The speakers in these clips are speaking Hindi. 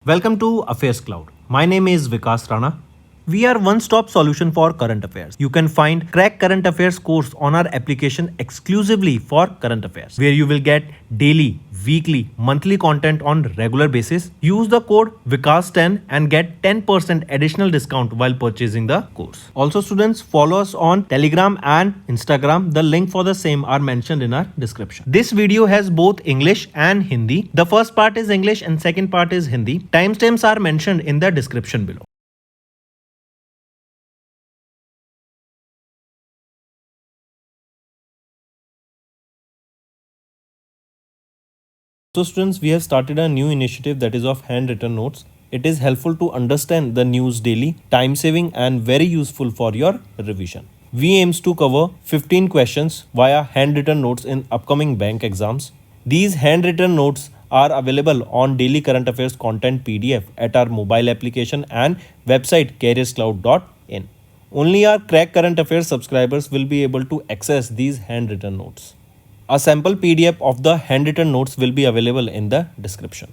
Welcome to Affairs Cloud. My name is Vikas Rana. We are one-stop solution for current affairs. You can find Crack Current Affairs course on our application exclusively for current affairs, where you will get daily, weekly, monthly content on regular basis. Use the code Vikas10 and get 10% additional discount while purchasing the course. Also, students, follow us on Telegram and Instagram. The link for the same are mentioned in our description. This video has both English and Hindi. The first part is English and second part is Hindi. Timestamps are mentioned in the description below. So students, we have started a new initiative that is of handwritten notes. It is helpful to understand the news daily, time saving and very useful for your revision. We aims to cover 15 questions via handwritten notes in upcoming bank exams. These handwritten notes are available on daily current affairs content PDF at our mobile application and website careerscloud.in. Only our Crack Current Affairs subscribers will be able to access these handwritten notes. A sample PDF of the handwritten notes will be available in the description.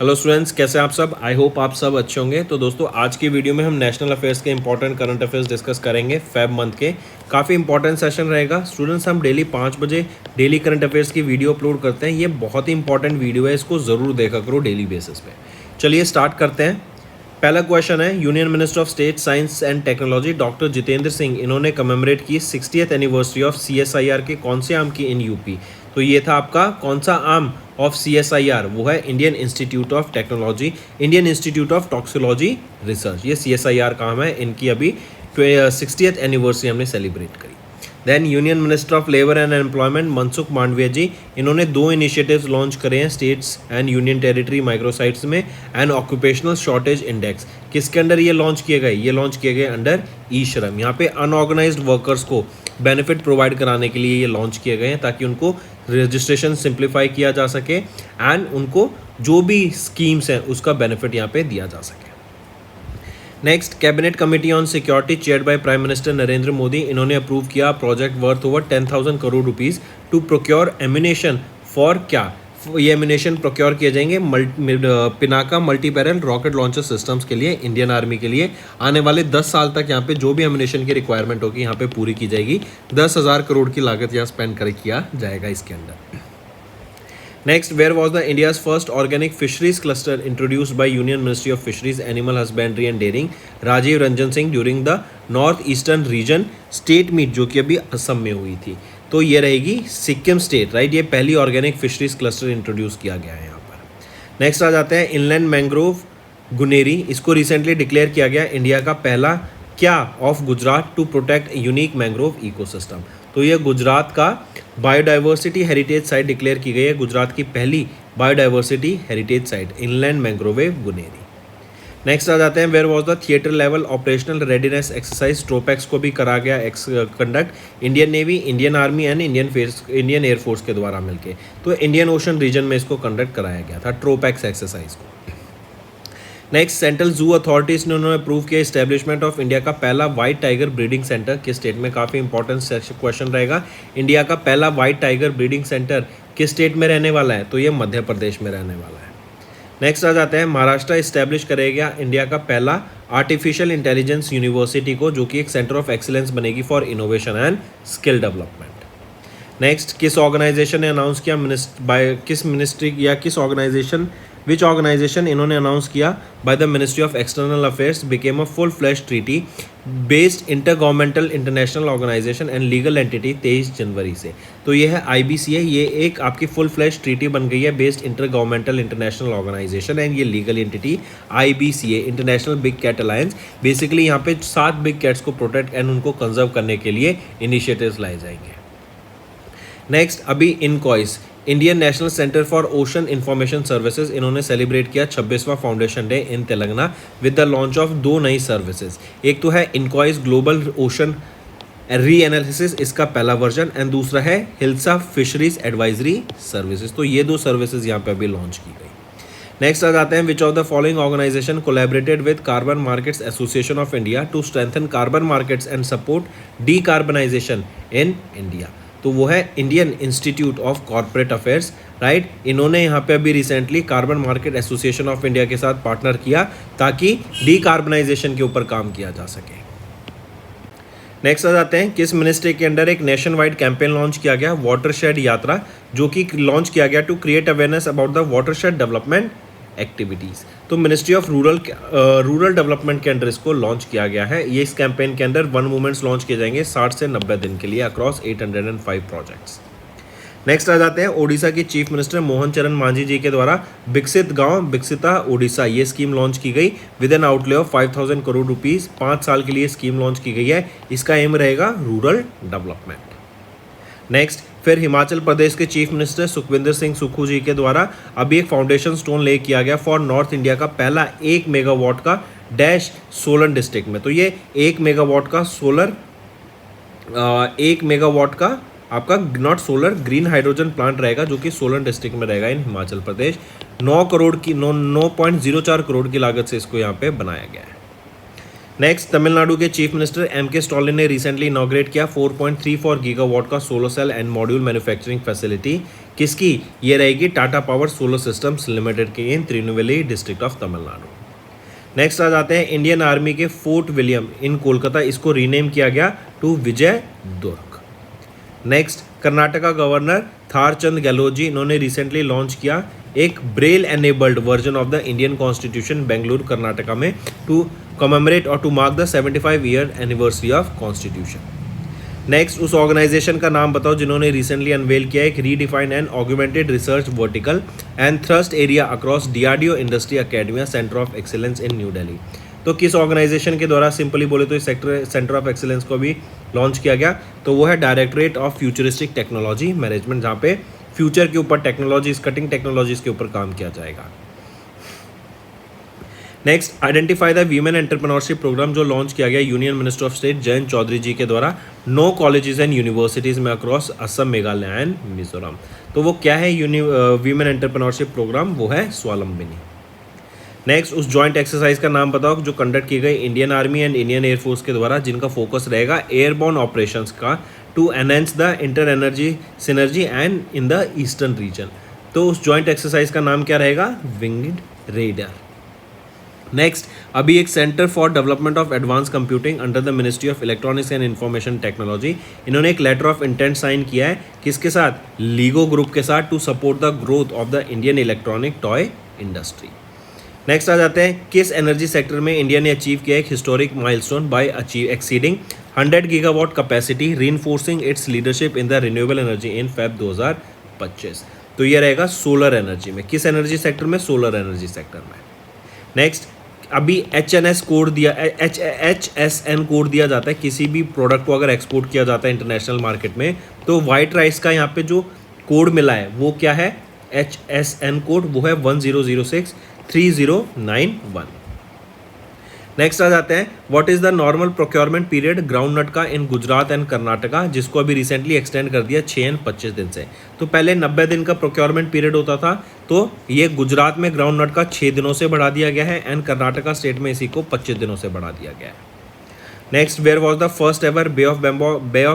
Hello students, कैसे आप सब? आई होप आप सब अच्छे होंगे। तो दोस्तों, आज की वीडियो में हम नेशनल अफेयर्स के इंपॉर्टेंट करंट अफेयर्स डिस्कस करेंगे फेब मंथ के। काफ़ी इंपॉर्टेंट सेशन रहेगा स्टूडेंट्स। हम डेली 5 बजे डेली करंट अफेयर्स की वीडियो अपलोड करते हैं। ये बहुत ही इंपॉर्टेंट वीडियो है, इसको ज़रूर देखा करो डेली बेसिस पे। चलिए स्टार्ट करते हैं। पहला क्वेश्चन है, union minister of state science and technology doctor Jitendra Singh, इन्होंने कमेमोरेट की 60th एनिवर्सरी ऑफ CSIR के कौन से आर्म की इन यूपी। तो ये था आपका कौन सा आर्म ऑफ CSIR, वो है Indian institute of technology, Indian institute of toxicology research. ये CSIR का आर्म है, इनकी अभी 60th एनिवर्सरी हमने सेलिब्रेट करी। Then union minister of labour and employment Mansukh Mandaviya ji, इन्होंने 2 इनिशिएटिव्स लॉन्च करे हैं states and union territory microsites में एंड ऑक्यूपेशनल शॉर्टेज इंडेक्स। किसके अंडर ये लॉन्च किए गए? ये लॉन्च किए गए अंडर ई श्रम। यहाँ पे अनऑर्गेनाइज्ड वर्कर्स को बेनिफिट प्रोवाइड कराने के लिए ये लॉन्च किए गए हैं, ताकि उनको रजिस्ट्रेशन सिंप्लीफाई किया जा सके एंड उनको जो भी स्कीम्स हैं उसका बेनिफिट यहाँ पे दिया जा सके। Next, cabinet committee on security chaired by prime minister Narendra Modi, इन्होंने अप्रूव किया project worth over 10,000 crore rupees to procure ammunition for क्या? ये एम्यूनेशन प्रोक्योर किए जाएंगे Pinaka multi barrel rocket launcher systems के लिए, इंडियन आर्मी के लिए। आने वाले 10 साल तक यहाँ पे जो भी एम्यूनेशन की रिक्वायरमेंट होगी यहाँ पे पूरी की जाएगी। 10,000 करोड़ की लागत यहाँ स्पेंड किया जाएगा इसके अंदर। Next, where was the India's first organic fisheries cluster introduced by Union Ministry of Fisheries, Animal Husbandry and Dairying, Rajiv Ranjan Singh during the North Eastern Region State Meet, जो कि अभी असम में हुई थी। तो ये रहेगी सिक्किम स्टेट, राइट। ये पहली ऑर्गेनिक फिशरीज क्लस्टर इंट्रोड्यूस किया गया है यहाँ पर। नेक्स्ट आ जाते हैं इनलैंड मैंग्रोव गुनेरी, इसको रिसेंटली डिक्लेयर किया गया इंडिया का पहला क्या of Gujarat to protect unique mangrove ecosystem. तो ये गुजरात का बायोडाइवर्सिटी हेरिटेज साइट डिक्लेयर की गई है, गुजरात की पहली biodiversity heritage site inland mangrove Guneri. Next आ जाते हैं, where was the theatre level operational readiness exercise TROPEX को भी करा गया conduct Indian navy, Indian army and Indian air force के द्वारा मिलके। तो इंडियन ओशन रीजन में इसको कंडक्ट कराया गया था ट्रोपैक्स एक्सरसाइज को। नेक्स्ट, सेंट्रल जू अथॉरिटीज़ ने उन्होंने अप्रूव किया इस्टेब्लिशमेंट ऑफ इंडिया का पहला वाइट टाइगर ब्रीडिंग सेंटर। किस स्टेट में? काफ़ी इंपॉर्टेंट क्वेश्चन रहेगा। इंडिया का पहला वाइट टाइगर ब्रीडिंग सेंटर किस स्टेट में रहने वाला है? तो ये मध्य प्रदेश में रहने वाला है। नेक्स्ट आ जाते हैं, महाराष्ट्र इस्टेब्लिश करेगा इंडिया का पहला आर्टिफिशियल इंटेलिजेंस यूनिवर्सिटी को, जो कि एक सेंटर ऑफ एक्सीलेंस बनेगी for innovation and skill development. Next, किस ऑर्गेनाइजेशन ने अनाउंस किया किस मिनिस्ट्री या किस ऑर्गेनाइजेशन विच ऑर्गेनाइजेशन इन्होंने अनाउंस किया by the ministry of external affairs became a full flash treaty based inter governmental international organisation and legal entity 23 जनवरी से। तो ये है IBCA, ये एक आपकी फुल फ्लैश ट्रीटी बन गई है based inter governmental international organisation and ये legal entity IBCA international big cat alliance. Basically यहाँ पे 7 बिग कैट्स को प्रोटेक्ट एंड उनको कंजर्व करने के लिए इनिशिएटिव्स लाए जाएंगे। नेक्स्ट, अभी INCOIS Indian national centre for ocean information services, इन्होंने सेलिब्रेट किया 26वां foundation day in Telangana with the launch of 2 नई सर्विसेज। एक तो है INCOIS global ocean reanalysis, इसका पहला वर्जन, एंड दूसरा है हिल्सा फिशरीज एडवाइजरी सर्विसेज। तो ये 2 सर्विसेज यहाँ पे अभी लॉन्च की गई। नेक्स्ट आ जाते हैं, which of the following organisation collaborated with carbon markets association of India to strengthen carbon markets and support decarbonisation in India. तो वो है Indian institute of corporate affairs, right. इन्होंने यहाँ पे अभी recently carbon market association of India के साथ पार्टनर किया ताकि डीकार्बनाइजेशन के ऊपर काम किया जा सके। नेक्स्ट आ जाते हैं, किस मिनिस्ट्री के अंडर एक नेशन वाइड कैंपेन लॉन्च किया गया, वाटरशेड यात्रा, जो कि लॉन्च किया गया to create awareness about the watershed development activities. तो मिनिस्ट्री ऑफ रूरल डेवलपमेंट के अंडर इसको लॉन्च किया गया है। ये इस कैंपेन के अंदर 1 मूवमेंट्स लॉन्च किए जाएंगे 60 से 90 दिन के लिए अक्रॉस 805 प्रोजेक्ट्स। नेक्स्ट आ जाते हैं, ओडिशा की चीफ मिनिस्टर मोहन चरण मांझी जी के द्वारा विकसित गांव विकसिता ओडिशा ये स्कीम लॉन्च की गई with N outlay of 5000 crore rupees. 5 साल के लिए स्कीम लॉन्च की गई है। इसका एम रहेगा रूरल डेवलपमेंट। नेक्स्ट, फिर हिमाचल प्रदेश के चीफ मिनिस्टर सुखविंदर सिंह सुक्खू जी के द्वारा अभी एक फाउंडेशन स्टोन ले किया गया फॉर नॉर्थ इंडिया का पहला 1 मेगावाट का डैश सोलन डिस्ट्रिक्ट में। तो ये 1 मेगावाट का सोलर 1 मेगावाट का आपका not solar green hydrogen plant रहेगा जो कि सोलन डिस्ट्रिक्ट में रहेगा इन हिमाचल प्रदेश। 9.04 करोड़ की लागत से इसको यहाँ पे बनाया गया है। नेक्स्ट, तमिलनाडु के चीफ मिनिस्टर M.K. स्टालिन ने रिसेंटली इनॉग्रेट किया 4.34 गीगावाट का solar cell and module manufacturing facility. किसकी ये रहेगी, Tata power solar systems limited की in Tirunelveli district of Tamil Nadu. Next आ जाते हैं, इंडियन आर्मी के फोर्ट विलियम इन कोलकाता, इसको रीनेम किया गया to Vijay Durg. Next, Karnataka governor Tharchand Gehlot ji, इन्होंने रिसेंटली लॉन्च किया एक braille enabled version of the Indian constitution Bengaluru Karnataka में टू कमेमोरेट और to mark the 75 year anniversary of constitution. Next, उस ऑर्गेनाइजेशन का नाम बताओ जिन्होंने रिसेंटली अनवेल किया एक redefined and augmented research vertical and thrust area across DRDO industry academia centre of excellence in New Delhi. तो किस ऑर्गेनाइजेशन के द्वारा सिंपली बोले तो इस सेंटर ऑफ एक्सीलेंस को भी लॉन्च किया गया, तो वो है directorate of futuristic technology management, जहाँ पे फ्यूचर के ऊपर टेक्नोलॉजीज कटिंग टेक्नोलॉजीज के ऊपर काम किया जाएगा। Next, identify the women entrepreneurship programme जो लॉन्च किया गया union minister of state Jayant Chaudhary ji के द्वारा 9 कॉलेजेस एंड यूनिवर्सिटीज़ में अक्रॉस असम, मेघालय एंड मिजोरम। तो वो क्या है वीमेन एंटरप्रेन्योरशिप प्रोग्राम, वो है स्वावलंबिनी। नेक्स्ट, उस जॉइंट एक्सरसाइज का नाम बताओ जो कंडक्ट की गई Indian army and Indian air force के द्वारा, जिनका फोकस रहेगा एयरबॉर्न ऑपरेशंस का to enhance the inter energy synergy and in the eastern region. तो उस जॉइंट एक्सरसाइज का नाम क्या रहेगा, विंग्ड रेडर। नेक्स्ट, अभी एक centre for development of advance computing under the ministry of electronics and information technology, इन्होंने एक लेटर ऑफ इंटेंट साइन किया है किसके साथ, लीगो ग्रुप के साथ, to support the growth of the Indian electronic toy industry. Next आ जाते हैं, किस एनर्जी सेक्टर में इंडिया ने अचीव किया एक historic milestone by exceeding 100 gigawatt capacity, reinforcing its leadership in the renewable energy in Feb 2025। तो ये रहेगा सोलर एनर्जी में। किस एनर्जी सेक्टर में, सोलर एनर्जी सेक्टर में। नेक्स्ट, अभी HSN कोड दिया जाता है किसी भी प्रोडक्ट को अगर एक्सपोर्ट किया जाता है इंटरनेशनल मार्केट में, तो वाइट राइस का यहाँ पे जो कोड मिला है वो क्या है, HSN कोड, वो है 10063091। नेक्स्ट आ जाते हैं, what is the normal procurement period groundnut का इन गुजरात एंड कर्नाटका, जिसको अभी रिसेंटली एक्सटेंड कर दिया 6 और 25 दिन से। तो पहले 90 दिन का प्रोक्योरमेंट पीरियड होता था, तो ये गुजरात में ग्राउंड नट का 6 दिनों से बढ़ा दिया गया है एंड कर्नाटका स्टेट में इसी को 25 दिनों से बढ़ा दिया गया है। Next, where was the first ever Bay of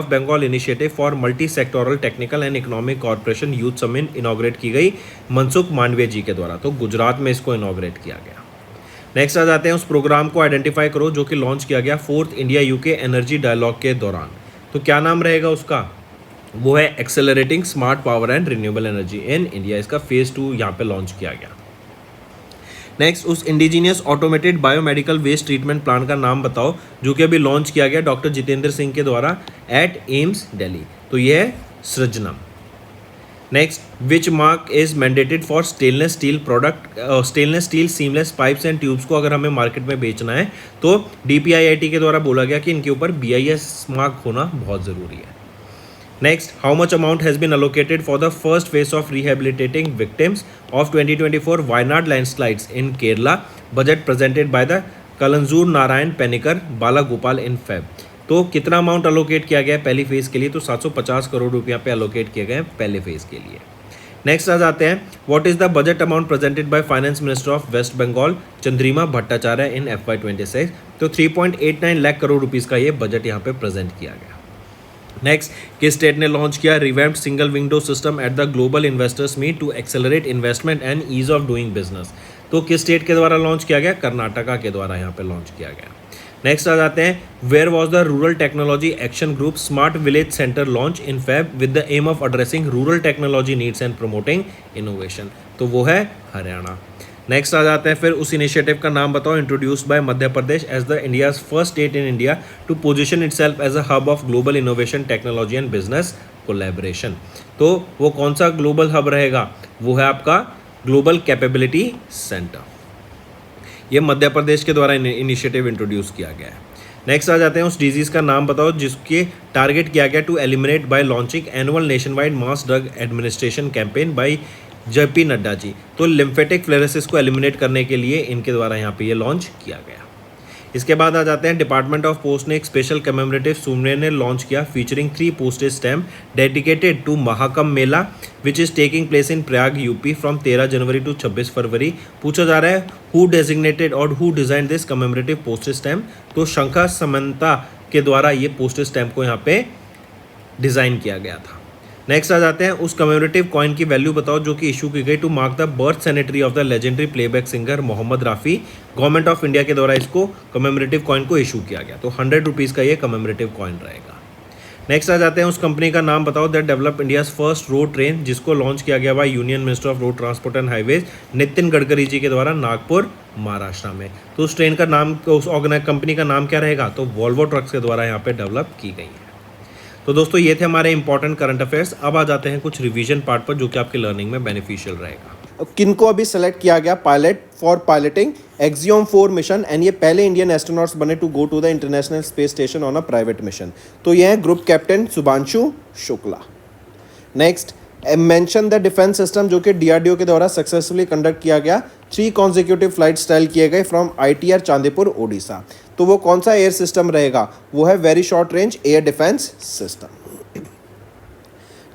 Bengal initiative for multi sectoral technical and economic corporation youth summit inaugurate की गई मनसुख मांडविया जी के द्वारा। तो गुजरात में इसको इनॉग्रेट किया गया। नेक्स्ट आ जाते हैं, उस प्रोग्राम को आइडेंटिफाई करो जो कि लॉन्च किया गया 4th India UK energy dialogue के दौरान। तो क्या नाम रहेगा उसका, वो है accelerating smart power and renewable energy in India. इसका फेज 2 यहाँ पे लॉन्च किया गया। नेक्स्ट, उस indigenous automated biomedical waste treatment plan का नाम बताओ जो कि अभी लॉन्च किया गया डॉक्टर जितेंद्र सिंह के द्वारा एट एम्स दिल्ली। तो ये है Srijanam. Next, which mark is mandated for stainless steel product, stainless steel seamless pipes and tubes को अगर हमें मार्केट में बेचना है तो DPIIT के द्वारा बोला गया कि इनके ऊपर BIS मार्क होना बहुत ज़रूरी है। Next, how much amount has been allocated for the first phase of rehabilitating victims of 2024 Wayanad landslides in Kerala, budget presented by the Kalanjoor Narayan Panicker Balagopal in Feb। तो कितना अमाउंट अलोकेट किया गया है पहली फेज़ के लिए, तो 750 करोड़ रुपया पे अलोकेट किए गए हैं पहले फेज़ के लिए। नेक्स्ट आ जाते हैं, what is the budget amount presented by finance minister of West Bengal Chandrima Bhattacharya in FY 26। तो 3.89 लाख करोड़ रुपीज़ का ये बजट यहाँ पे प्रेजेंट किया गया। नेक्स्ट, किस स्टेट ने लॉन्च किया revamped single window system at the global investors meet to accelerate investment and ease of doing business? तो किस स्टेट के द्वारा लॉन्च किया गया? कर्नाटका के द्वारा यहाँ पे लॉन्च किया गया। नेक्स्ट आ जाते हैं, where was the rural technology action group smart village centre launch in Feb with the aim of addressing rural technology needs and promoting innovation? तो वो है हरियाणा। नेक्स्ट आ जाते हैं फिर, उस इनिशिएटिव का नाम बताओ introduced by Madhya Pradesh as the India's first state in India to position itself as a hub of global innovation technology and business collaboration? तो वो कौन सा ग्लोबल हब रहेगा? वो है आपका ग्लोबल कैपेबिलिटी सेंटर। ये मध्य प्रदेश के द्वारा इनिशिएटिव इंट्रोड्यूस किया गया है। नेक्स्ट आ जाते हैं, उस डिजीज़ का नाम बताओ जिसके टारगेट किया गया to eliminate by launching annual nationwide mass drug administration campaign by JP Nadda ji. तो लिम्फेटिक फ्लेरोसिस को एलिमिनेट करने के लिए इनके द्वारा यहाँ पे ये लॉन्च किया गया। इसके बाद आ जाते हैं, डिपार्टमेंट ऑफ पोस्ट ने एक स्पेशल कमेमोरेटिव सूवनेर लॉन्च किया featuring 3 postage stamp dedicated to Mahakumbh Mela which is taking place in Prayag UP from 13 January to 26 February. पूछा जा रहा है हु डेजिग्नेटेड और who design this commemorative postage stamp? तो शंखा समंता के द्वारा ये पोस्टेज स्टैम्प को यहाँ पे डिज़ाइन किया गया था। नेक्स्ट आ जाते हैं, उस कमेमोरेटिव कॉइन की वैल्यू बताओ जो कि इशू की गई to mark the birth centenary of the legendary playback singer Mohammed Rafi. Government of India के द्वारा इसको कमेमोरेटिव कॉइन को इशू किया गया। तो 100 रुपीज़ का ये कमेमोरेटिव कॉइन रहेगा। नेक्स्ट आ जाते हैं, उस कंपनी का नाम बताओ that develop India's first road train जिसको लॉन्च किया गया by union minister of road transport and highways Nitin Gadkari ji के द्वारा नागपुर महाराष्ट्र में। तो उस ट्रेन का नाम, उस कंपनी का नाम क्या रहेगा? तो वॉल्वो ट्रक्स के द्वारा यहाँ पे डेवलप की गई है। तो दोस्तों ये थे हमारे इंपॉर्टेंट करंट अफेयर्स। अब आ जाते हैं कुछ रिवीजन पार्ट पर जो कि आपकी लर्निंग में बेनिफिशियल रहेगा। किनको अभी सेलेक्ट किया गया pilot for piloting Axiom 4 mission and ये पहले इंडियन एस्ट्रोनॉट्स बने to go to the international space station on a private mission? तो ये है group captain Shubhanshu Shukla. Next, mention the defence system जो कि DRDO के द्वारा सक्सेसफुली कंडक्ट किया गया। 3 कॉन्जिक्यूटिव फ्लाइट स्टाइल किए गए फ्रॉम ITR चांदीपुर ओडिशा। तो वो कौन सा एयर सिस्टम रहेगा? वो है very short range air defence system.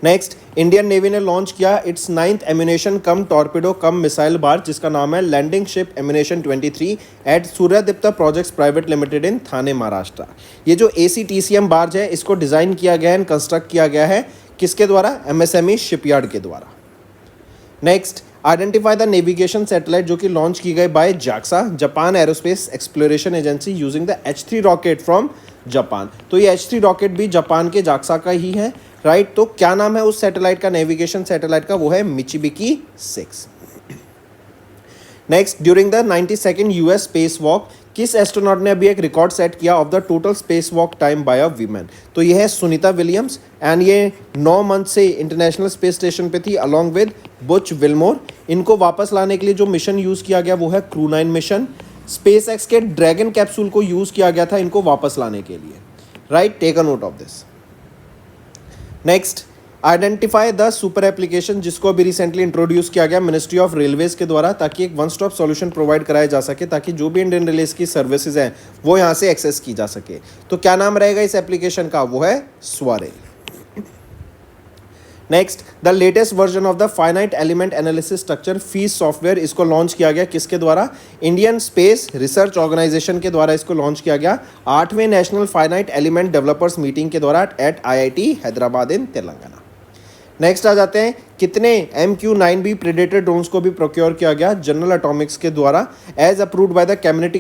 Next, Indian navy ने लॉन्च किया its 9th ammunition cum torpedo cum missile barge जिसका नाम है landing ship ammunition 23 at Suryadipta projects private limited in Thane Maharashtra. ये जो ACTCM बार्ज है इसको डिज़ाइन किया गया है, कंस्ट्रक्ट किया गया है किसके द्वारा? MSME शिपयार्ड के द्वारा। Next, identify the navigation satellite जो कि लॉन्च की गई by JAXA Japan aerospace exploration agency using the H3 rocket from Japan. तो ये H3 रॉकेट भी जापान के JAXA का ही है, राइट। तो क्या नाम है उस सैटेलाइट का, नेविगेशन सैटेलाइट का? वो है Michibiki 6। Next, during the 92nd US space walk किस एस्ट्रोनॉट ने अभी एक रिकॉर्ड सेट किया of the total space walk time by a women? तो ये है सुनीता विलियम्स एंड ये 9 मंथ से इंटरनेशनल स्पेस स्टेशन पे थी अलॉन्ग विद बुच विल्मोर। इनको वापस लाने के लिए जो मिशन यूज़ किया गया वो है क्रू 9 मिशन। SpaceX के ड्रैगन कैप्सूल को यूज़ किया गया था इनको वापस लाने के लिए, right. Take a note of this. Next, identify the super application जिसको अभी रिसेंटली इंट्रोड्यूस किया गया मिनिस्ट्री ऑफ रेलवेज के द्वारा ताकि एक वन स्टॉप सॉल्यूशन प्रोवाइड कराया जा सके ताकि जो भी इंडियन रेलवेज की सर्विसेज हैं वो यहाँ से एक्सेस की जा सके। तो क्या नाम रहेगा इस एप्लीकेशन का? वो है SwaRail. Next, the latest version of the finite element analysis structure fees software इसको लॉन्च किया गया किसके द्वारा? इंडियन स्पेस रिसर्च ऑर्गेनाइजेशन के द्वारा इसको लॉन्च किया गया 8वें national finite element developers meeting के द्वारा at IIT Hyderabad in Telangana. Next आ जाते हैं, कितने MQ-9B प्रेडेटर ड्रोन्स को भी प्रोक्योर किया गया जनरल एटॉमिक्स के द्वारा as approved by the cabinet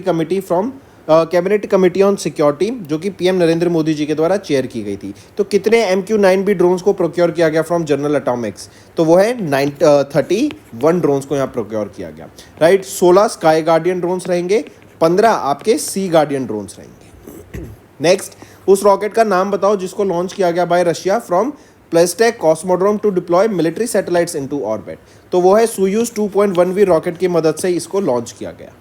committee on security जो कि PM नरेंद्र मोदी जी के द्वारा चेयर की गई थी। तो कितने MQ-9B ड्रोन्स को प्रोक्योर किया गया फ्रॉम जनरल एटॉमिक्स? तो वो है 31 ड्रोन्स को यहाँ प्रोक्योर किया गया, राइट। 16 स्काई गार्डियन ड्रोन्स रहेंगे, 15 आपके सी गार्डियन ड्रोन्स रहेंगे। नेक्स्ट, उस रॉकेट का नाम बताओ जिसको लॉन्च किया गया by Russia from Plesetsk cosmodrome to deploy military satellites into orbit. तो वो है सोयूज 2.1V रॉकेट की मदद से इसको लॉन्च किया गया।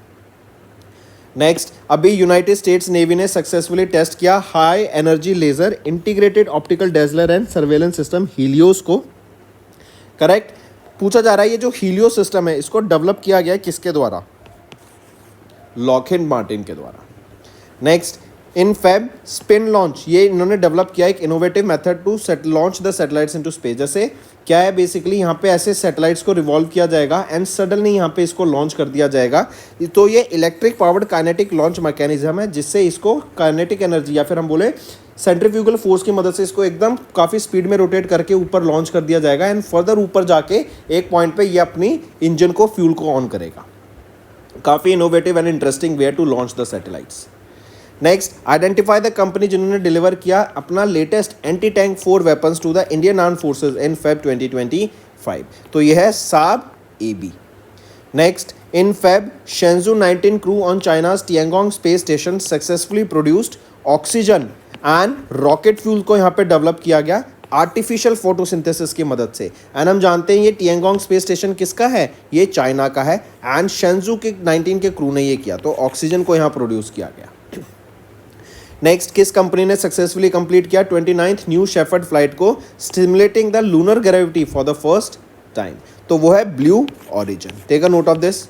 नेक्स्ट, अभी यूनाइटेड स्टेट्स नेवी ने सक्सेसफुली टेस्ट किया high energy laser integrated optical dazzler and surveillance system Helios को, करेक्ट। पूछा जा रहा है ये जो हीलियो सिस्टम है इसको डेवलप किया गया किसके द्वारा? लॉकहीड मार्टिन के द्वारा। Next, in Feb spin launch ये इन्होंने डेवलप किया एक innovative method to launch the satellites into space. जैसे क्या है बेसिकली यहाँ पे ऐसे सैटेलाइट्स को रिवॉल्व किया जाएगा एंड सडनली यहाँ पे इसको लॉन्च कर दिया जाएगा। तो ये electric powered kinetic launch mechanism है जिससे इसको काइनेटिक एनर्जी या फिर हम बोले सेंट्रीफ्यूगल फोर्स की मदद से इसको एकदम काफ़ी स्पीड में रोटेट करके ऊपर लॉन्च कर दिया जाएगा एंड फर्दर ऊपर जाके एक पॉइंट पे ये अपनी इंजन को फ्यूल को ऑन करेगा। काफ़ी innovative and interesting way to launch the satellites. Next, identify the company जिन्होंने डिलीवर किया अपना latest anti tank 4 weapons to the Indian arm forces in Feb 2025। तो यह है Saab AB. Next, in Feb Shenzhou 19 crew on China's Tiangong space station successfully produced oxygen and rocket fuel को यहाँ पे डेवलप किया गया आर्टिफिशियल फोटोसिंथेसिस की मदद से। एंड हम जानते हैं ये टिएंगोंग स्पेस स्टेशन किसका है, ये चाइना का है एंड शेंजू के 19 के क्रू ने ये किया, तो ऑक्सीजन को यहाँ प्रोड्यूस किया गया। नेक्स्ट, किस कंपनी ने सक्सेसफुली कंप्लीट किया 29th न्यू शेफर्ड फ्लाइट को stimulating the lunar gravity for the first time, तो वो है Blue Origin. Take a note of this.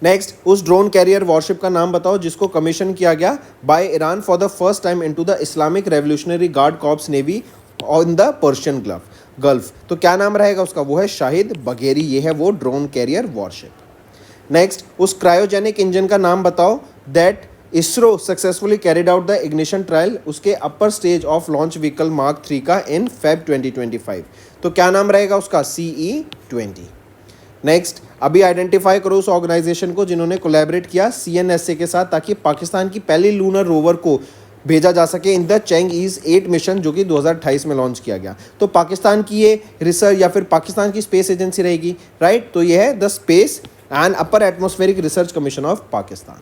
Next, उस ड्रोन कैरियर वॉरशिप का नाम बताओ जिसको कमीशन किया गया by Iran for the first time into the Islamic revolutionary guard corps navy on the Persian gulf. तो क्या नाम रहेगा उसका, वो है शाहिद बघेरी। ये है वो ड्रोन कैरियर वॉरशिप। नेक्स्ट, उस क्रायोजेनिक इंजन का नाम बताओ that ISRO successfully carried out the ignition trial उसके upper stage of launch vehicle mark 3 का इन फेब 2025। तो क्या नाम रहेगा उसका, CE-20। नेक्स्ट, अभी आइडेंटिफाई करो उस ऑर्गेनाइजेशन को जिन्होंने कोलैबोरेट किया CNSA के साथ ताकि पाकिस्तान की पहली लूनर रोवर को भेजा जा सके इन द चैंग-ईज 8 मिशन जो कि 2028 में लॉन्च किया गया। तो पाकिस्तान की ये रिसर्च या फिर पाकिस्तान की स्पेस एजेंसी रहेगी, राइट। तो ये है the space and upper atmospheric research commission of Pakistan.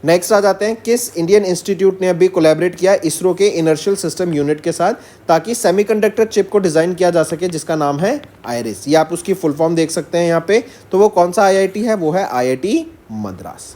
Next आ जाते हैं, किस इंडियन इंस्टीट्यूट ने अभी कोलैबोरेट किया इसरो के इनर्शियल सिस्टम यूनिट के साथ ताकि सेमीकंडक्टर चिप को डिज़ाइन किया जा सके जिसका नाम है आयरिस। ये आप उसकी फुल फॉर्म देख सकते हैं यहाँ पे। तो वो कौन सा IIT है, वो है IIT मद्रास।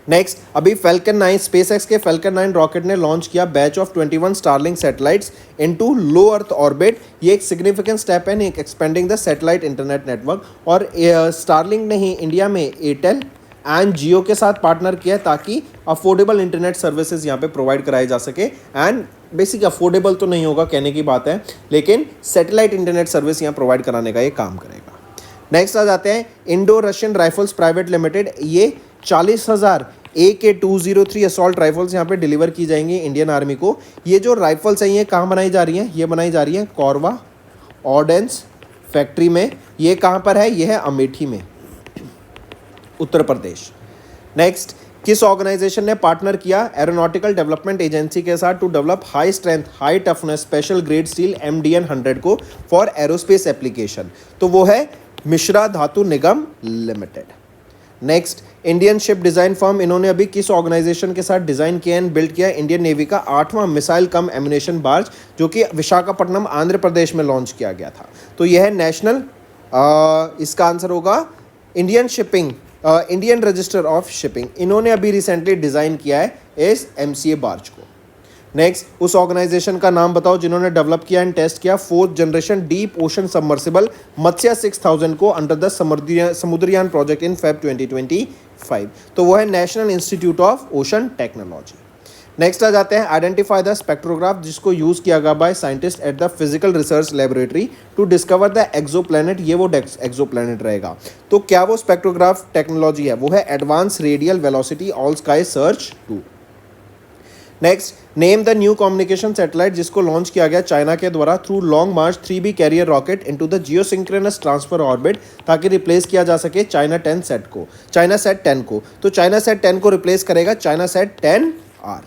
नेक्स्ट, अभी फैल्कन 9 स्पेसएक्स के फैल्कन 9 रॉकेट ने लॉन्च किया batch of 21 Starlink satellites into low earth orbit. ये एक सिग्निफिकेंट स्टेप है in expanding the satellite internet network. और स्टारलिंक ने ही इंडिया में एयरटेल एंड जियो के साथ पार्टनर किया ताकि अफोर्डेबल इंटरनेट सर्विसेज यहाँ पे प्रोवाइड कराए जा सके। एंड बेसिक अफोर्डेबल तो नहीं होगा, कहने की बात है, लेकिन सैटेलाइट इंटरनेट सर्विस यहाँ प्रोवाइड कराने का ये काम करेगा। नेक्स्ट आ जाते हैं, Indo Russian rifles private limited. ये 40,000 AK-203 असॉल्ट राइफल्स यहाँ पे डिलीवर की जाएंगी इंडियन आर्मी को। ये जो राइफल्स हैं ये कहाँ बनाई जा रही हैं, ये बनाई जा रही हैं कौरवा ऑर्डेंस फैक्ट्री में। ये कहाँ पर है, ये है अमेठी में, उत्तर प्रदेश। नेक्स्ट, किस ऑर्गेनाइजेशन ने पार्टनर किया एरोनॉटिकल डेवलपमेंट एजेंसी के साथ to develop high strength high toughness special grade steel MDN 100 को फॉर एरोस्पेस एप्लीकेशन, तो वो है Mishra Dhatu Nigam limited. Next, Indian ship design firm, इन्होंने अभी किस ऑर्गेनाइजेशन के साथ डिज़ाइन किया एंड बिल्ड किया इंडियन नेवी का 8वां मिसाइल कम एम्यूनेशन बार्ज जो कि विशाखापट्टनम आंध्र प्रदेश में लॉन्च किया गया था। तो यह है नेशनल, इसका आंसर होगा Indian shipping, Indian register of shipping. इन्होंने अभी रिसेंटली डिज़ाइन किया है इस MCA बार्ज को। नेक्स्ट, उस ऑर्गेनाइजेशन का नाम बताओ जिन्होंने डेवलप किया एंड टेस्ट किया 4th generation deep ocean submersible Matsya 6000 को under the Samudrayaan project in Feb 2025। तो वो है national institute of ocean technology. Next आ जाते हैं, आइडेंटिफाई द स्पेक्ट्रोग्राफ जिसको यूज़ किया गया by scientist at the physical research laboratory to discover the exoplanet. ये वो एक्सोप्लैनेट रहेगा। तो क्या वो स्पेक्ट्रोग्राफ टेक्नोलॉजी है, वो है advance radial velocity all sky search 2। Next, name the new communication satellite जिसको लॉन्च किया गया चाइना के द्वारा through long March 3B carrier rocket into the geosynchronous transfer orbit ताकि रिप्लेस किया जा सके चाइना सेट 10 को। तो चाइना सेट 10 को रिप्लेस करेगा चाइना सेट 10R।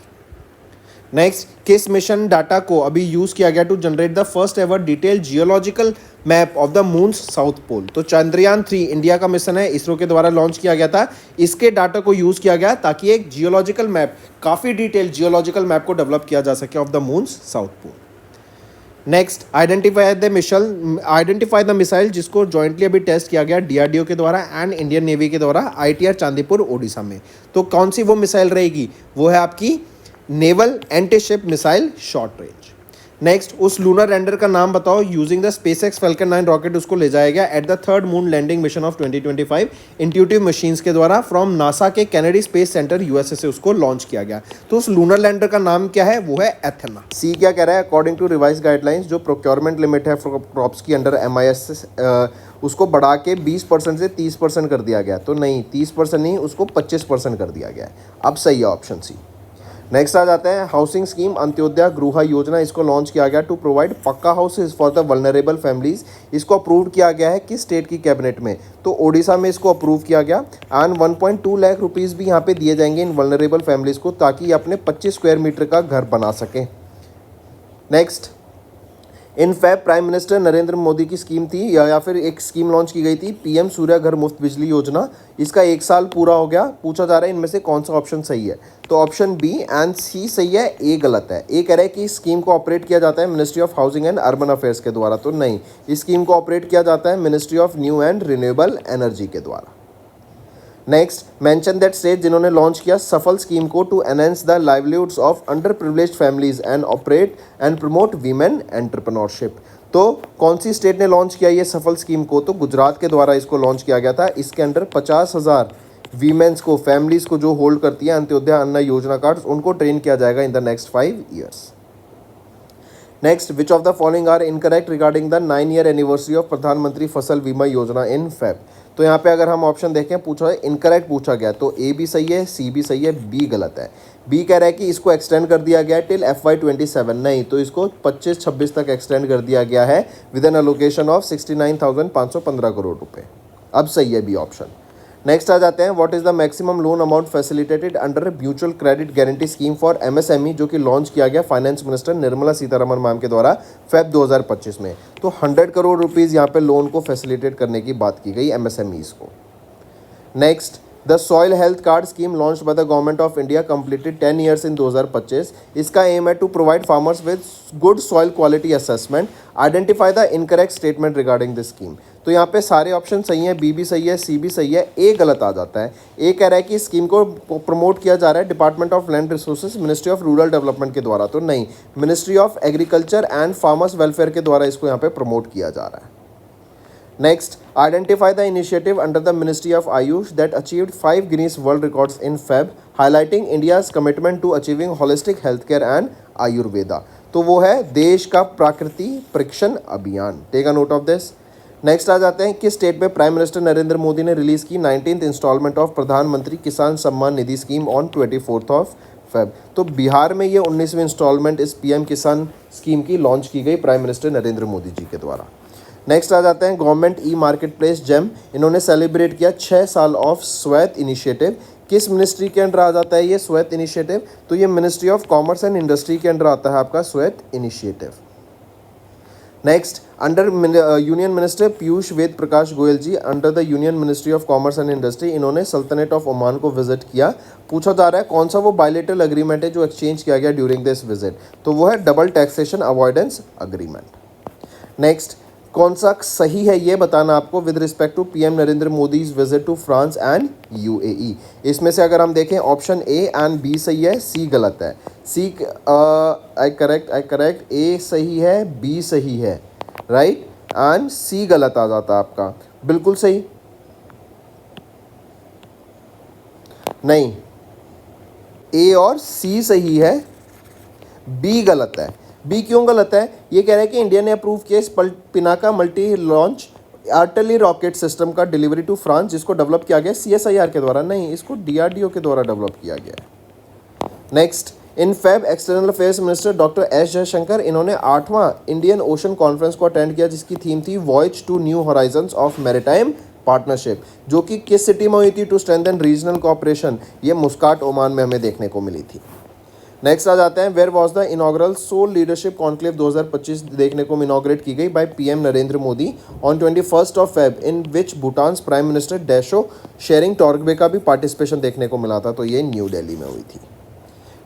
नेक्स्ट, किस मिशन डाटा को अभी यूज़ किया गया to generate the first ever detail geological map of the moon's south pole. तो चंद्रयान 3 इंडिया का मिशन है, इसरो के द्वारा लॉन्च किया गया था। इसके डाटा को यूज़ किया गया ताकि एक जियोलॉजिकल मैप, काफ़ी डिटेल जियोलॉजिकल मैप को डेवलप किया जा सके of the moon's south pole. Next, identify the missile जिसको जॉइंटली अभी टेस्ट किया गया DRDO के द्वारा एंड इंडियन नेवी के द्वारा ITR चांदीपुर ओडिशा में। तो कौन सी वो मिसाइल रहेगी, वो है आपकी naval anti ship missile short range. Next, उस लूनर लैंडर का नाम बताओ using the SpaceX Falcon 9 rocket उसको ले जाया गया at the 3rd moon landing mission of 2025 intuitive machines के द्वारा फ्रॉम नासा के कैनेडी स्पेस सेंटर USA से उसको लॉन्च किया गया। तो उस लूनर लैंडर का नाम क्या है, वो है एथेना। सी क्या कह रहा है, अकॉर्डिंग टू रिवाइज गाइडलाइंस जो प्रोक्योरमेंट लिमिट है क्रॉप्स की अंडर MIS उसको बढ़ा के 20% से 30% कर दिया गया। तो नहीं 30% नहीं, उसको 25% कर दिया गया है। अब सही है ऑप्शन सी। नेक्स्ट आ जाते हैं हाउसिंग स्कीम अंत्योदय गृह योजना, इसको लॉन्च किया गया टू प्रोवाइड पक्का houses for the vulnerable families. इसको अप्रूव किया गया है किस स्टेट की कैबिनेट में, तो ओडिशा में इसको अप्रूव किया गया। एंड 1.2 लाख रुपीज़ भी यहाँ पे दिए जाएंगे इन वल्नरेबल फैमिलीज़ को, ताकि ये अपने 25 स्क्वायर मीटर का घर बना सकें। Next, in Feb prime minister Narendra Modi की स्कीम थी या फिर एक स्कीम लॉन्च की गई थी, पीएम सूर्य घर मुफ्त बिजली योजना। इसका 1 साल पूरा हो गया। पूछा जा रहा है इनमें से कौन सा ऑप्शन सही है, तो ऑप्शन बी एंड सी सही है, ए गलत है। ए कह रहा है कि इस स्कीम को ऑपरेट किया जाता है ministry of housing and urban affairs के द्वारा, तो नहीं, इस स्कीम को ऑपरेट किया जाता है ministry of new and renewable energy के द्वारा। नेक्स्ट, मेंशन दैट स्टेट जिन्होंने लॉन्च किया सफल स्कीम को to enhance the livelihoods of under privileged families and operate and promote women entrepreneurship. तो कौन सी स्टेट ने लॉन्च किया ये सफल स्कीम को, तो गुजरात के द्वारा इसको लॉन्च किया गया था। इसके अंडर 50,000 वीमेंस को, फैमिलीज को जो होल्ड करती है अंत्योदय अन्न योजना कार्ड्स, उनको ट्रेन किया जाएगा in the next 5 years. Next, which of the following are incorrect regarding the 9-year anniversary of Pradhan Mantri Fasal बीमा योजना इन फैब। तो यहाँ पे अगर हम ऑप्शन देखें, पूछा है इनकरेक्ट पूछा गया, तो ए भी सही है, सी भी सही है, बी गलत है। बी कह रहा है कि इसको एक्सटेंड कर दिया गया है टिल FY27, नहीं, तो इसको 25-26 तक एक्सटेंड कर दिया गया है with N allocation of 69,515 crore रुपए। अब सही है बी ऑप्शन। नेक्स्ट आ जाते हैं, what is the maximum loan amount facilitated under mutual credit guarantee scheme for MSME, जो कि लॉन्च किया गया finance minister Nirmala Sitharaman ma'am के द्वारा फेब 2025 में। तो 100 करोड़ रुपीज़ यहाँ पे लोन को फैसिलिटेट करने की बात की गई MSMEs को। Next, the soil health card scheme launch by the government of India completed 10 years in 2025। इसका एम है to provide farmers with good soil quality assessment. Identify the incorrect statement regarding this scheme. तो यहाँ पे सारे ऑप्शन सही हैं, बी भी सही है, सी भी सही है, ए गलत आ जाता है। ए कह रहा है कि इस स्कीम को प्रमोट किया जा रहा है department of land resources ministry of rural development के द्वारा, तो नहीं, ministry of agriculture and farmers welfare के द्वारा इसको यहाँ पे प्रमोट किया जा रहा है। Next, identify the initiative under the Ministry of Ayush that achieved 5 Guinness World Records in Feb, highlighting India's commitment to achieving holistic healthcare and Ayurveda. तो वो है देश का Prakriti Parikshan Abhiyan. Take a note of this. Next आ जाते हैं, किस स्टेट में प्राइम मिनिस्टर नरेंद्र मोदी ने रिलीज की 19th इंस्टॉलमेंट ऑफ प्रधानमंत्री किसान Samman Nidhi scheme on 24 Feb। तो बिहार में ये 19वीं इंस्टॉलमेंट इस PM किसान स्कीम की लॉन्च की गई प्राइम मिनिस्टर नरेंद्र मोदी जी के द्वारा। नेक्स्ट आ जाते हैं, government e market place GeM, इन्होंने सेलिब्रेट किया 6 साल ऑफ स्वायत्त इनिशिएटिव। किस मिनिस्ट्री के अंडर आ जाता है ये स्वायत्त इनिशिएटिव, तो ये ministry of commerce and industry के अंडर आता है आपका Swayatt initiative. Next, under union minister Piyush Ved Prakash Goyal ji, under the union ministry of commerce and industry, इन्होंने सल्तनत ऑफ ओमान को विजिट किया। पूछा जा रहा है कौन सा वो बायलेटरल एग्रीमेंट है जो एक्सचेंज किया गया ड्यूरिंग दिस विजिट, तो वो है double taxation avoidance agreement. Next, कौन सा सही है ये बताना आपको with respect to PM Narendra Modi visit to France and UAE। इसमें से अगर हम देखें ऑप्शन ए एंड बी सही है, सी गलत है। सी आई करेक्ट, ए सही है, बी सही है, राइट, एंड सी गलत आ जाता है आपका। बिल्कुल सही नहीं, ए और सी सही है, बी गलत है। बी क्यों गलत है, ये कह रहा है कि इंडिया ने अप्रूव किया इस Pinaka multi launch artillery rocket system का डिलीवरी टू फ्रांस, जिसको डेवलप किया गया CSIR के द्वारा, नहीं, इसको DRDO के द्वारा डेवलप किया गया है। Next, in Feb external affairs minister doctor S Jaishankar, इन्होंने 8वां इंडियन ओशन कॉन्फ्रेंस को अटेंड किया, जिसकी थीम थी voyage to new horizons of maritime partnership, जो कि किस सिटी में हुई थी टू स्ट्रेंथन रीजनल कोऑपरेशन, ये मुस्काट ओमान में हमें देखने को मिली थी। नेक्स्ट आ जाते हैं, where was the inaugural SOUL leadership conclave 2025 देखने को इनॉग्रेट की गई by PM Narendra Modi on 21 Feb, in which Bhutan prime minister Dasho Tshering Tobgay का भी पार्टिसिपेशन देखने को मिला था, तो ये न्यू दिल्ली में हुई थी।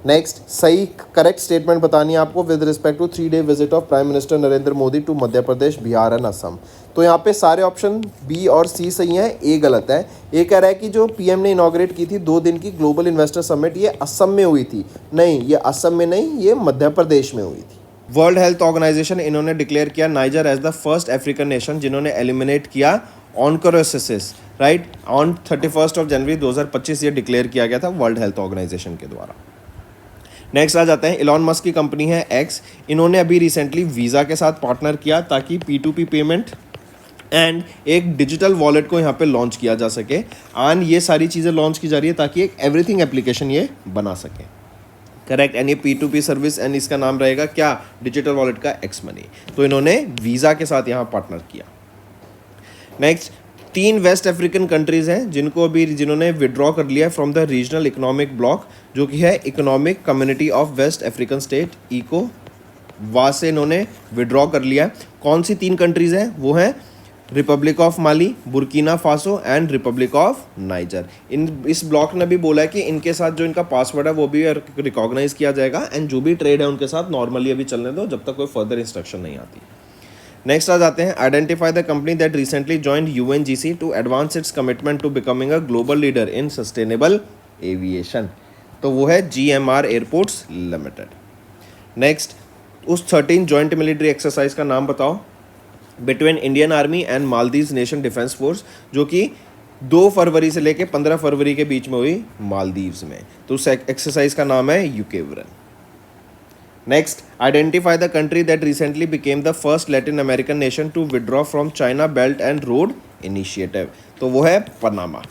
नेक्स्ट, सही करेक्ट स्टेटमेंट बतानी है आपको with respect to 3-day visit of prime minister Narendra Modi to Madhya Pradesh, Bihar and Assam. तो यहाँ पे सारे ऑप्शन बी और सी सही हैं, ए गलत है। ए कह रहा है कि जो PM ने इनॉग्रेट की थी 2 दिन की ग्लोबल इन्वेस्टर समिट, ये असम में हुई थी, नहीं, ये असम में नहीं, ये मध्य प्रदेश में हुई थी। वर्ल्ड हेल्थ ऑर्गेनाइजेशन, इन्होंने डिक्लेयर किया Niger as the first African nation जिन्होंने एलिमिनेट किया ऑनकोरोसिस, राइट, ऑन 31 जनवरी 2025 ये डिक्लेयर किया गया था वर्ल्ड हेल्थ ऑर्गेनाइजेशन के द्वारा। नेक्स्ट आ जाते हैं, इलॉन मस्क की कंपनी है X, इन्होंने अभी रिसेंटली वीज़ा के साथ पार्टनर किया ताकि P2P पेमेंट एंड एक डिजिटल वॉलेट को यहाँ पे लॉन्च किया जा सके। एंड ये सारी चीज़ें लॉन्च की जा रही है ताकि एक एवरीथिंग एप्लीकेशन ये बना सके। करेक्ट। एंड ये P2P सर्विस एंड इसका नाम रहेगा क्या, डिजिटल वॉलेट का एक्स मनी। तो इन्होंने वीज़ा के साथ यहाँ पार्टनर किया। नेक्स्ट 3 वेस्ट अफ्रीकन कंट्रीज़ हैं जिन्होंने विड्रॉ कर लिया from the regional economic bloc, जो कि है economic community of West African state इको वास से इन्होंने विड्रॉ कर लिया। कौन सी 3 कंट्रीज़ हैं, वो हैं Republic of Mali, Burkina Faso and Republic of niger. इस ब्लॉक ने भी बोला है कि इनके साथ जो इनका पासवर्ड है वो भी रिकॉग्नाइज किया जाएगा एंड जो भी ट्रेड है उनके साथ नॉर्मली अभी चलने दो जब तक कोई फर्दर इंस्ट्रक्शन नहीं आती। नेक्स्ट आ जाते हैं, identify the company that recently joined UNGC to advance its commitment to becoming a global leader in sustainable aviation. तो वो है GMR एयरपोर्ट्स लिमिटेड। नेक्स्ट उस 13 जॉइंट मिलिट्री एक्सरसाइज का नाम बताओ between Indian army and Maldives nation defence force, जो कि 2 फरवरी से लेकर 15 फरवरी के बीच में हुई मालदीव्स में। तो उस एक्सरसाइज का नाम है यूकेवरन। Next, identify the country that recently became the first Latin American nation to withdraw from China belt and road initiative. तो वो है पनामा।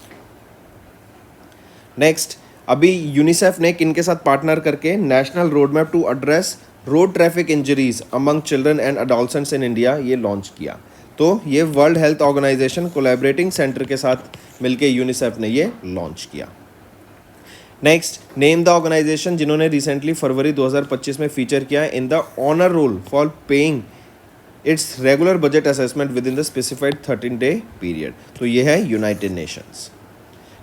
नेक्स्ट, अभी यूनिसेफ ने किनके साथ पार्टनर करके national road map to address road traffic injuries among children and adolescents in India ये लॉन्च किया। तो ये world health organisation collaborating centre के साथ मिलके यूनिसेफ ने ये लॉन्च किया। नेक्स्ट, नेम द ऑर्गेनाइजेशन जिन्होंने रिसेंटली फरवरी 2025 में फीचर किया in the honour roll for paying its regular budget assessment within the specified 13-day period. तो ये है यूनाइटेड नेशंस।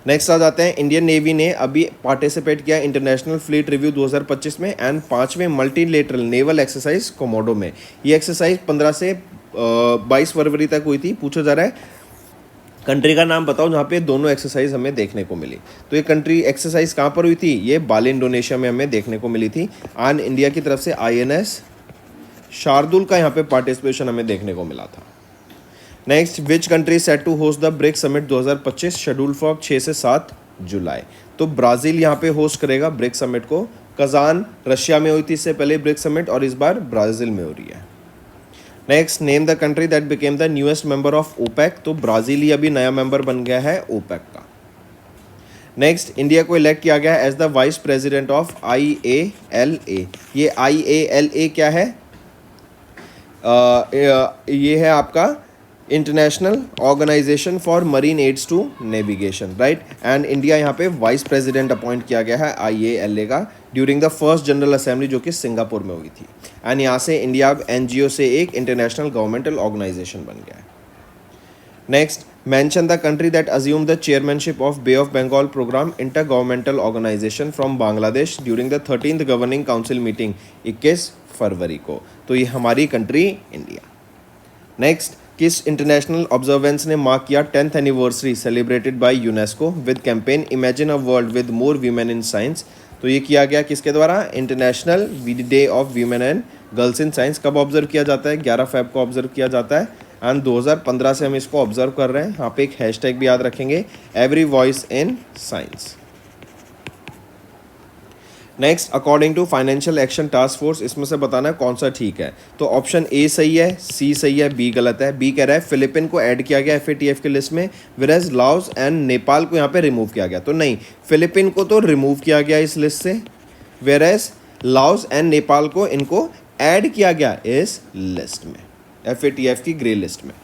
नेक्स्ट आ जाते हैं, इंडियन नेवी ने अभी पार्टिसिपेट किया इंटरनेशनल फ्लीट रिव्यू 2025 में एंड 5वें मल्टीलेटरल नेवल एक्सरसाइज कोमोडो में। ये एक्सरसाइज 15 से 22 फरवरी तक हुई थी। पूछा जा रहा है कंट्री का नाम बताओ जहाँ पे दोनों एक्सरसाइज हमें देखने को मिली। तो ये कंट्री एक्सरसाइज कहाँ पर हुई थी, ये बाली इंडोनेशिया में हमें देखने को मिली थी। एंड इंडिया की तरफ से INS शार्दुल का यहाँ पे पार्टिसिपेशन हमें देखने को मिला था। Next, which country set to host the BRICS summit 2025 schedule for 6 से 7 जुलाई। तो ब्राज़ील यहाँ पे होस्ट करेगा ब्रिक्स समिट को। कजान रशिया में हुई थी इससे पहले ब्रिक्स समिट और इस बार ब्राज़ील में हो रही है। Next, name the country that became the newest member of OPEC। तो ब्राज़ील ही अभी नया मेंबर बन गया है OPEC का। नेक्स्ट, इंडिया को इलेक्ट किया गया as the vice president of IALA। ये IALA क्या है, ये है आपका international organisation for marine aids to navigation, right. And India यहाँ पे वाइस प्रेसिडेंट अपॉइंट किया गया है IALA का during the first general assembly जो कि सिंगापुर में हुई थी। एंड यहाँ से इंडिया अब NGO से एक इंटरनेशनल गवर्नमेंटल ऑर्गेनाइजेशन बन गया है। Next, mention the country that assume the chairmanship of bay of Bengal programme inter governmental organisation from Bangladesh during the 13th governing council meeting 21 फरवरी को। तो ये हमारी कंट्री इंडिया। नेक्स्ट, किस इंटरनेशनल ऑब्जर्वेंस ने मार्क किया 10th anniversary celebrated by UNESCO with campaign imagine a world with more women in science. तो ये किया गया किसके द्वारा, international day of women and girls in science. कब ऑब्जर्व किया जाता है, 11 फेब को ऑब्जर्व किया जाता है। एंड 2015 से हम इसको ऑब्जर्व कर रहे हैं। यहाँ पे एक हैशटैग भी याद रखेंगे, every voice in science. Next, according to financial action task force इसमें से बताना है कौन सा ठीक है। तो ऑप्शन A सही है, C सही है, B गलत है। B कह रहा है फिलिपिन को ऐड किया गया FATF की लिस्ट में, वेरएज लाओस एंड नेपाल को यहाँ पे रिमूव किया गया। तो नहीं, फिलिपिन को तो रिमूव किया गया इस लिस्ट से, वेरएज लाओस एंड नेपाल को इनको ऐड किया गया इस लिस्ट में, FATF की ग्रे लिस्ट में।